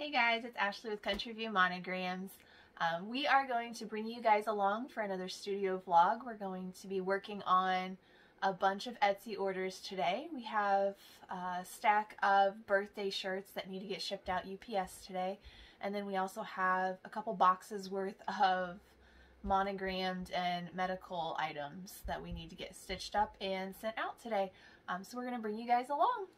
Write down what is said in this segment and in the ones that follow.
Hey guys, it's Ashley with Country View Monograms. We are going to bring you guys along for another studio vlog. We're going to be working on a bunch of Etsy orders today. We have a stack of birthday shirts that need to get shipped out UPS today. And then we also have a couple boxes worth of monogrammed and medical items that we need to get stitched up and sent out today. So we're going to bring you guys along.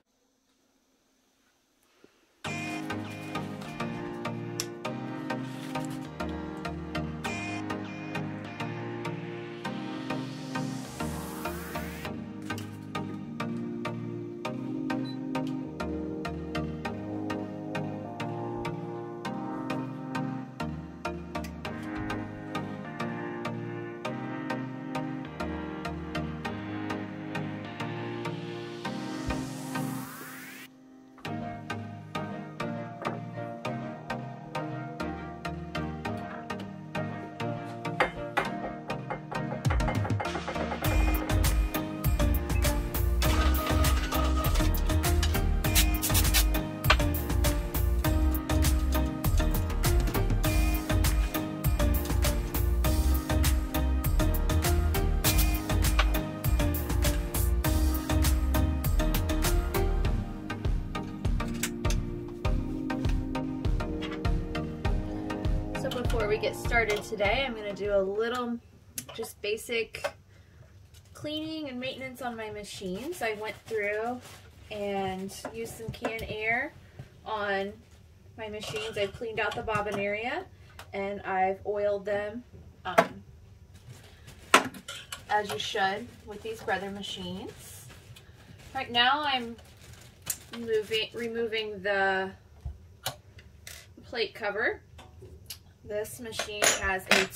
Before we get started today, I'm going to do a little just basic cleaning and maintenance on my machines. I went through and used some Can Air on my machines. I've cleaned out the bobbin area and I've oiled them as you should with these Brother machines. Right now I'm removing the plate cover. This machine has a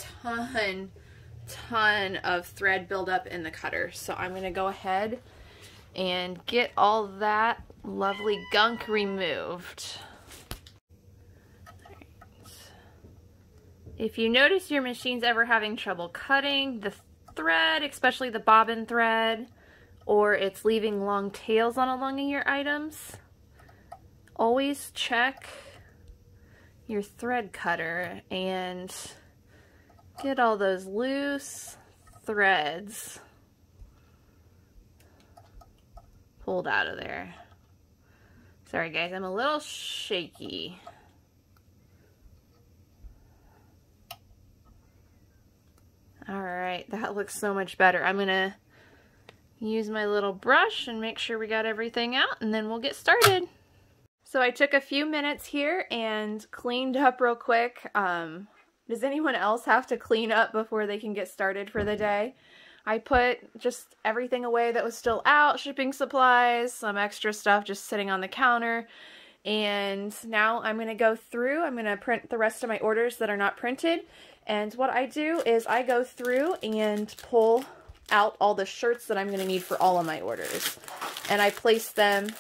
ton of thread buildup in the cutter. So I'm going to go ahead and get all that lovely gunk removed. Right. If you notice your machine's ever having trouble cutting the thread, especially the bobbin thread, or it's leaving long tails on along of your items, always check your thread cutter and get all those loose threads pulled out of there. Sorry guys, I'm a little shaky. Alright, that looks so much better. I'm gonna use my little brush and make sure we got everything out, and then we'll get started. So I took a few minutes here and cleaned up real quick. Does anyone else have to clean up before they can get started for the day? I put just everything away that was still out, shipping supplies, some extra stuff just sitting on the counter. And now I'm going to go through, I'm going to print the rest of my orders that are not printed. And what I do is I go through and pull out all the shirts that I'm going to need for all of my orders. And I place them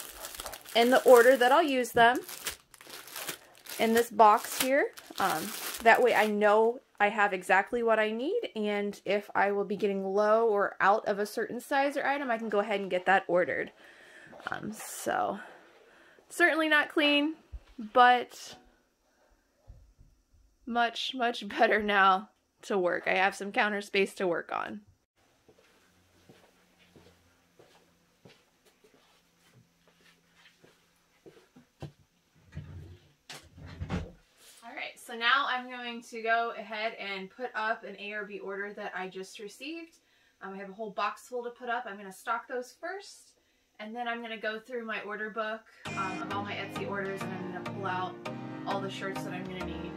in the order that I'll use them in this box here. That way I know I have exactly what I need, and if I will be getting low or out of a certain size or item, I can go ahead and get that ordered. So certainly not clean, but much better now to work. I have some counter space to work on. So now I'm going to go ahead and put up an A or B order that I just received. I have a whole box full to put up. I'm going to stock those first, and then I'm going to go through my order book of all my Etsy orders, and I'm going to pull out all the shirts that I'm going to need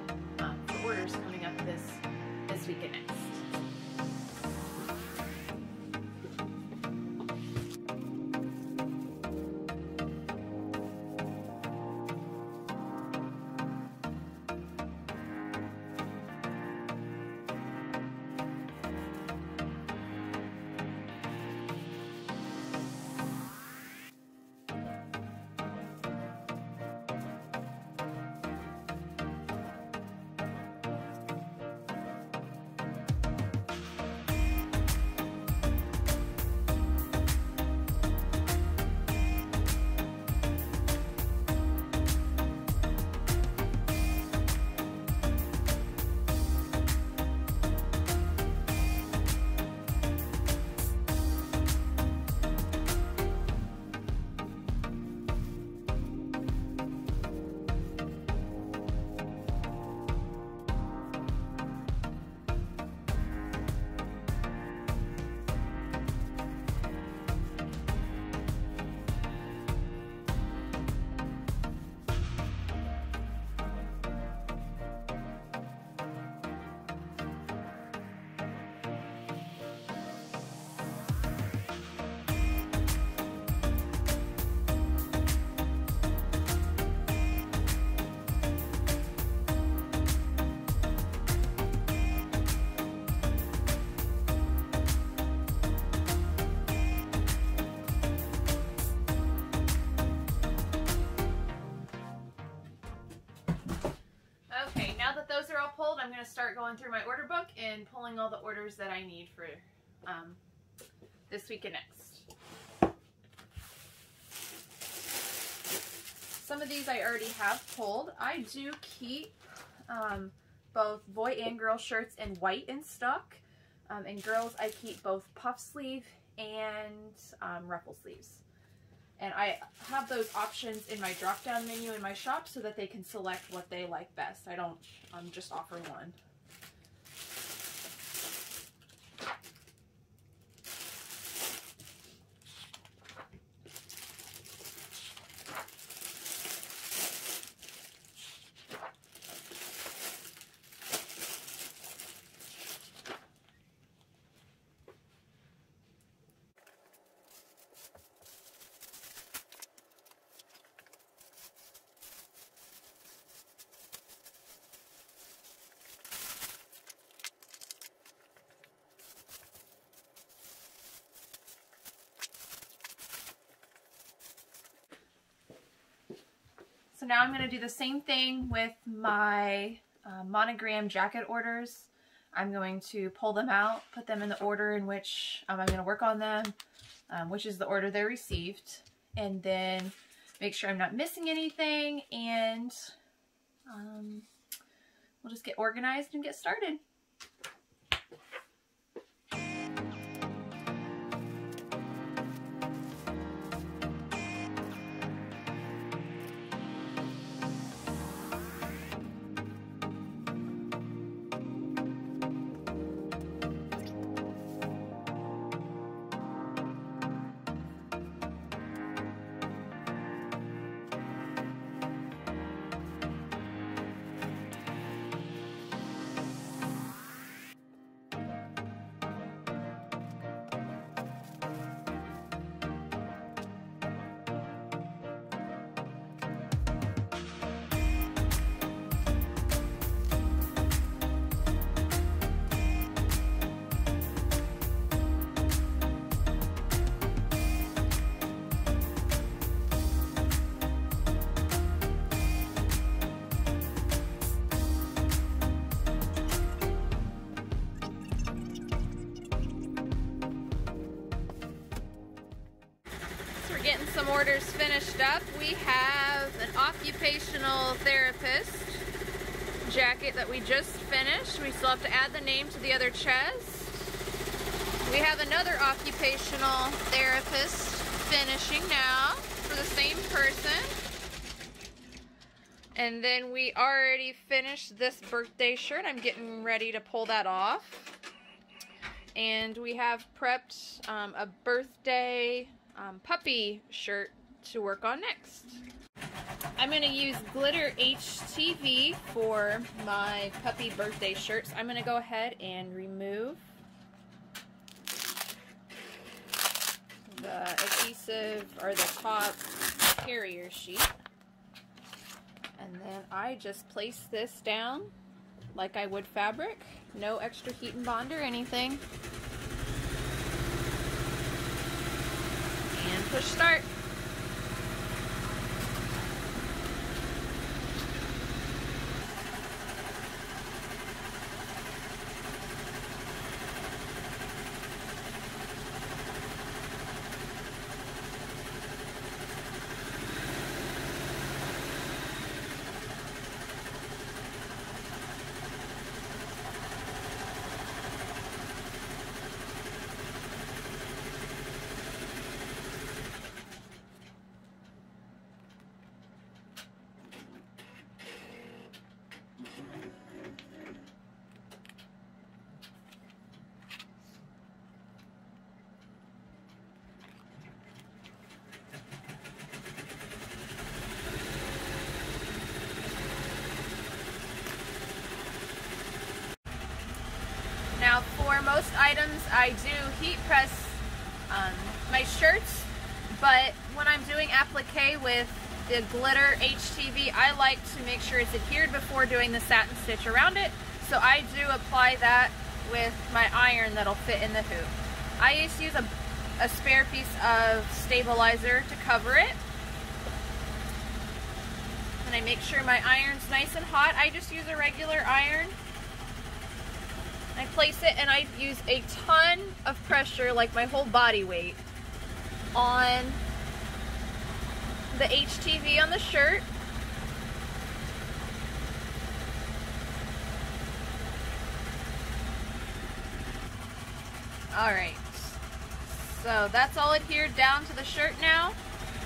for orders coming up this week and next. I'm going to start going through my order book and pulling all the orders that I need for this week and next. Some of these I already have pulled. I do keep both boy and girl shirts in white in stock. In girls, I keep both puff sleeve and ruffle sleeves. And I have those options in my drop-down menu in my shop so that they can select what they like best. I don't just offer one. So now I'm going to do the same thing with my monogram jacket orders. I'm going to pull them out, put them in the order in which I'm going to work on them, which is the order they received, and then make sure I'm not missing anything, and we'll just get organized and get started. Getting some orders finished up. We have an occupational therapist jacket that we just finished. We still have to add the name to the other chest. We have another occupational therapist finishing now for the same person. And then we already finished this birthday shirt. I'm getting ready to pull that off. And we have prepped a birthday puppy shirt to work on next. I'm going to use glitter HTV for my puppy birthday shirts. I'm going to go ahead and remove the adhesive or the top carrier sheet. And then I just place this down like I would fabric. No extra heat and bond or anything. And push start. Now for most items I do heat press my shirts, but when I'm doing applique with the glitter HTV, I like to make sure it's adhered before doing the satin stitch around it, so I do apply that with my iron that'll fit in the hoop. I used to use a spare piece of stabilizer to cover it, and I make sure my iron's nice and hot. I just use a regular iron. place it, and I use a ton of pressure, like my whole body weight, on the HTV on the shirt. Alright, so that's all adhered down to the shirt now,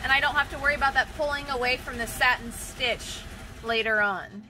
and I don't have to worry about that pulling away from the satin stitch later on.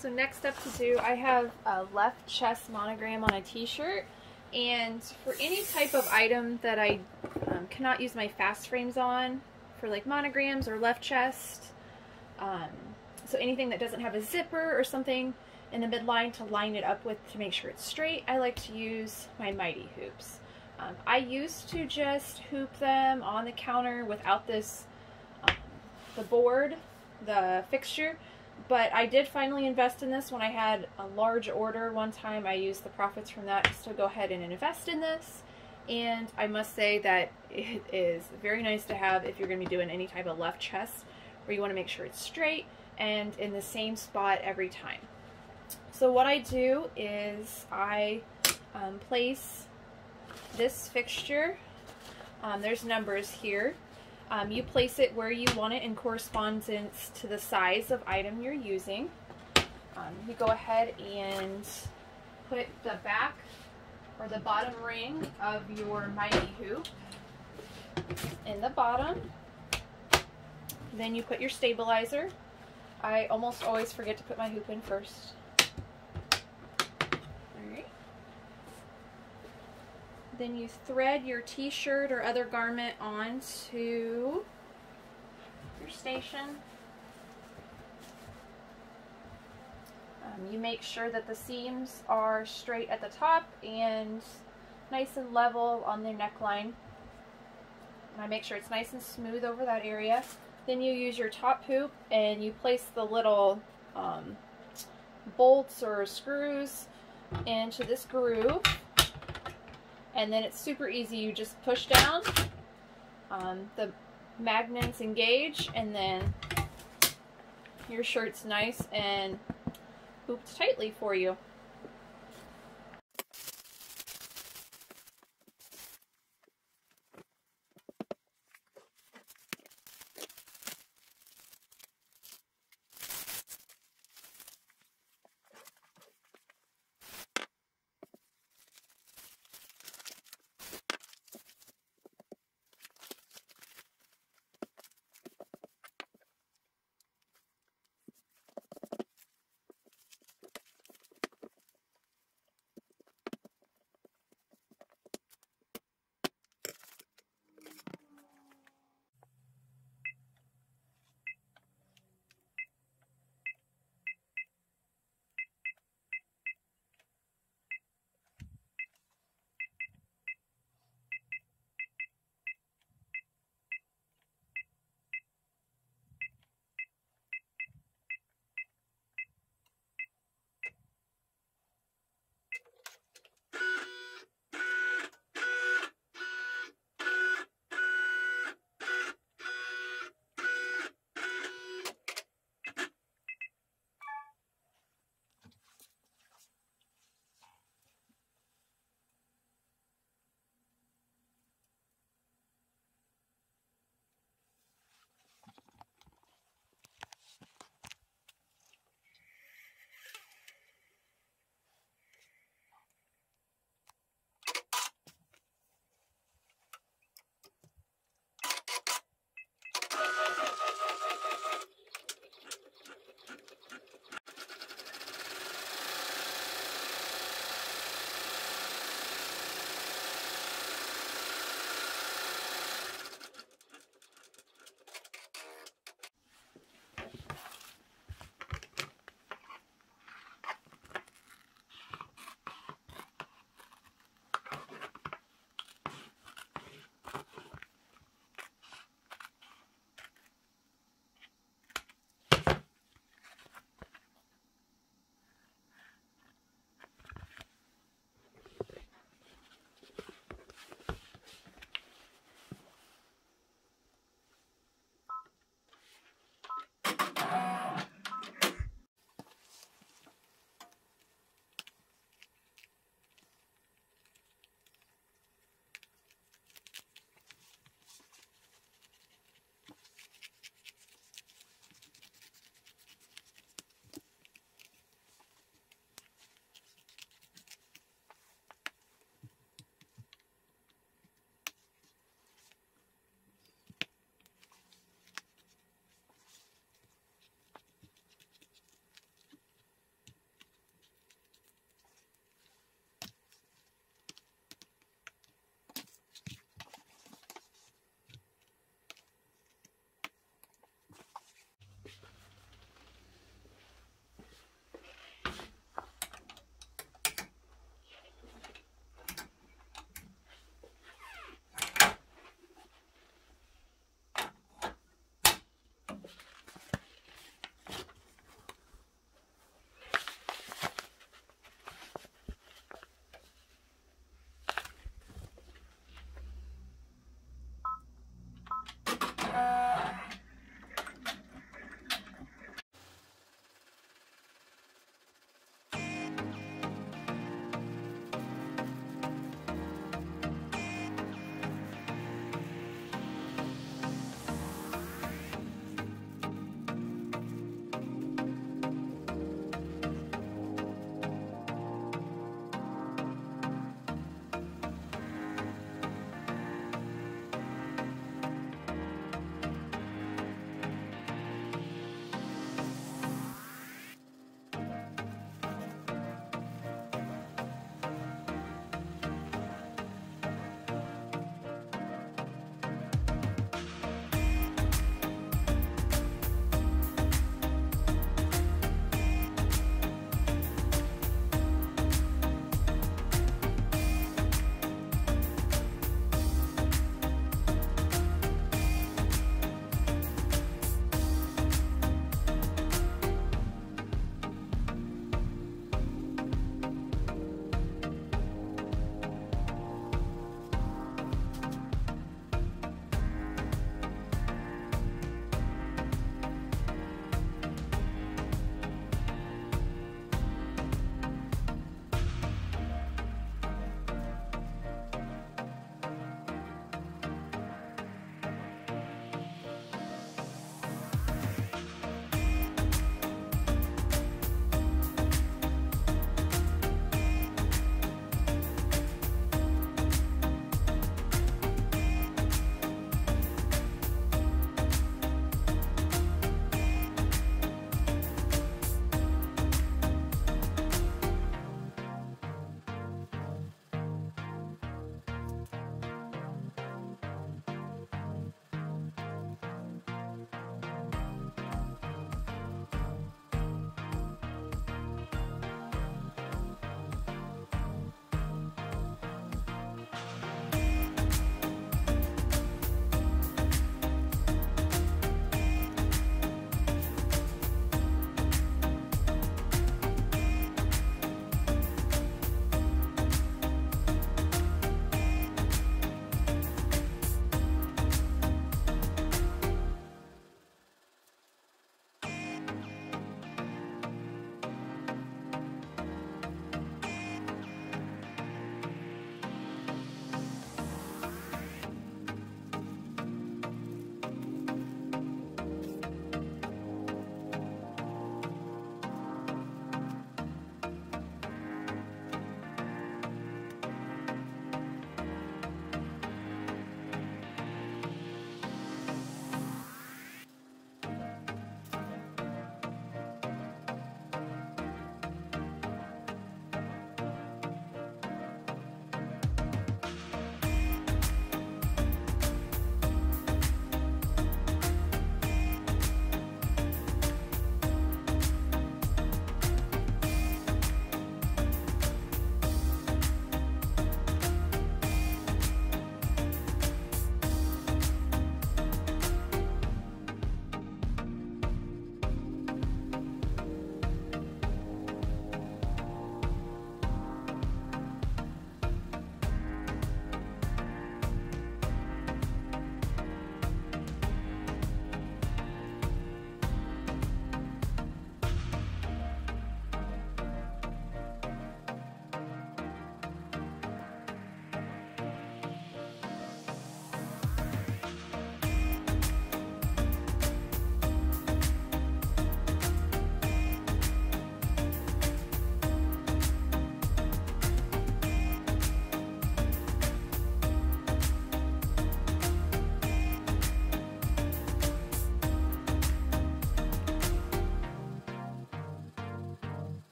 So next up to do, I have a left chest monogram on a t-shirt, and for any type of item that I cannot use my fast frames on, for like monograms or left chest, so anything that doesn't have a zipper or something in the midline to line it up with to make sure it's straight, I like to use my Mighty hoops. I used to just hoop them on the counter without this, the board, the fixture, but I did finally invest in this when I had a large order one time. I used the profits from that just to go ahead and invest in this, and I must say that it is very nice to have if you're going to be doing any type of left chest where you want to make sure it's straight and in the same spot every time. So what I do is I place this fixture, there's numbers here, you place it where you want it in correspondence to the size of item you're using. You go ahead and put the back or the bottom ring of your Mighty hoop in the bottom. Then you put your stabilizer. I almost always forget to put my hoop in first. Alright. Then you thread your t-shirt or other garment onto your station. You make sure that the seams are straight at the top and nice and level on the neckline. And I make sure it's nice and smooth over that area. Then you use your top hoop and you place the little bolts or screws into this groove, and then it's super easy. You just push down, the magnets engage, and then your shirt's nice and hooped tightly for you.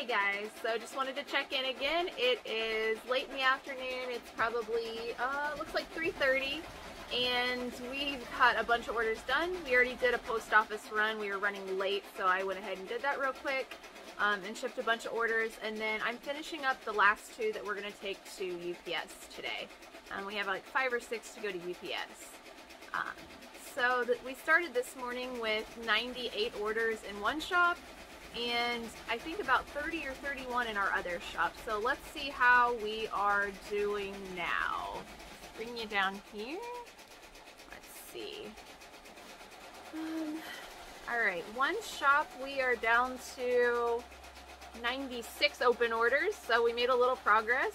Hey guys, so just wanted to check in again. It is late in the afternoon. It's probably, looks like 3:30, and we've got a bunch of orders done. We already did a post office run. We were running late, so I went ahead and did that real quick and shipped a bunch of orders. And then I'm finishing up the last 2 that we're going to take to UPS today. We have like 5 or 6 to go to UPS. So we started this morning with 98 orders in one shop, and I think about 30 or 31 in our other shop. So let's see how we are doing now. Bring you down here. Let's see. Alright, one shop we are down to 96 open orders, so we made a little progress.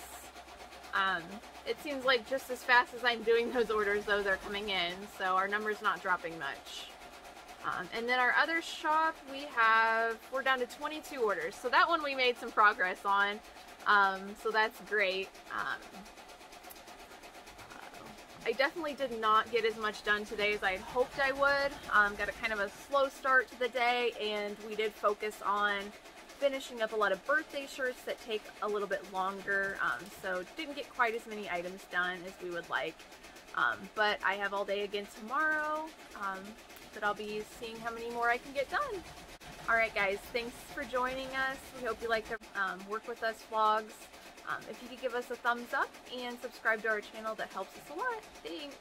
It seems like just as fast as I'm doing those orders, those are coming in, so our number's not dropping much. And then our other shop, we're down to 22 orders, so that one we made some progress on, so that's great. I definitely did not get as much done today as I had hoped I would. Got a kind of a slow start to the day, and we did focus on finishing up a lot of birthday shirts that take a little bit longer, so didn't get quite as many items done as we would like. But I have all day again tomorrow that I'll be seeing how many more I can get done. Alright guys, thanks for joining us. We hope you like the Work With Us vlogs. If you could give us a thumbs up and subscribe to our channel, that helps us a lot. Thanks!